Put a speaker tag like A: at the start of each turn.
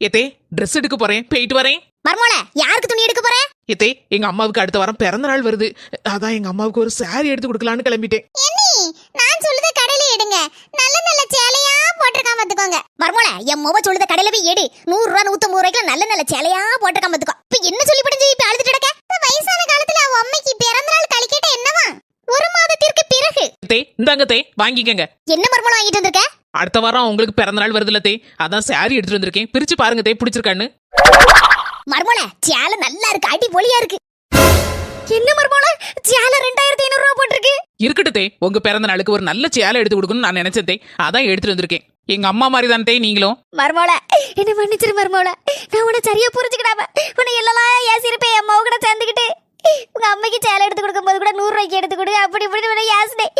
A: ஏத்தே ட்ரெஸ் எடுக்க போறேன், போயிட்டு வரேன்.
B: மர்மோள, யாருக்கு துணி எடுக்க போற?
A: ஏத்தே எங்க அம்மாவுக்கு அடுத்த வாரம் பிறந்த நாள் வருது. அதான் எங்க அம்மாவுக்கு ஒரு சாரி எடுத்து கொடுக்கலான்னு கிளம்பிட்டேன்.
B: நான் சொல்லுத கடையில எடுங்க. நல்ல நல்ல சேலையா போட்டுருக்காம பாத்துக்கோங்க. மர்மோள, என் மொவ சொல்லுத கடையில போய் எடு. 100 ரூபா 150 ரூபாய்க்கு நல்ல நல்ல சேலையா போட்டுருக்காம பாத்துக்கோ. இப்ப என்ன சொல்லி படுஞ்சு இப்ப அழுதுட்டு கிடக்க? வயசான காலத்துல அவ அம்மைக்கு பிறந்த நாள் கழிக்கட்ட என்னவா? ஒரு மாதத்திற்கு பிறகு.
A: தே இந்தாங்க தே, வாங்கிக்கங்க.
B: என்ன மர்மோள வாங்கிட்டு வந்திருக்க?
A: அடுத்த வாரம் உங்களுக்கு பிறந்த நாள் வருதுல தே, அதான் சாரி எடுத்துட்டு வந்திருக்கேன். பிரிச்சு பாருங்க தே, பிடிச்சிருக்கான்னு.
B: மர்மோள, சேலை நல்லா இருக்கு, அடிபொலியா இருக்கு. என்ன மர்மோள, சேலை 2500 ரூபா போட்டுருக்கு.
A: இருக்கட்டும் தே, உங்க பிறந்த நாளுக்கு ஒரு நல்ல சேலை எடுத்து கொடுக்கணும்னு நான் நினைச்சேன் தே, அதான் எடுத்துட்டு வந்திருக்கேன். எங்க அம்மா மாதிரி தான் தே நீங்களும்.
B: மர்மோள, என்ன மன்னிச்சிரு மர்மோள. நான் உன்னை சரியா புரிஞ்சுக்கிடாம உன்னை எல்லாம் ஏசிருப்பேன். என் அம்மாவை கூட சேர்ந்துக்கிட்டு உங்க அம்மைக்கு சேலை எடுத்து கொடுக்கும் போது கூட 100 ரூபாய்க்கு எடுத்து கொடு அப்படி இப்படி உன்னை ஏசினேன்.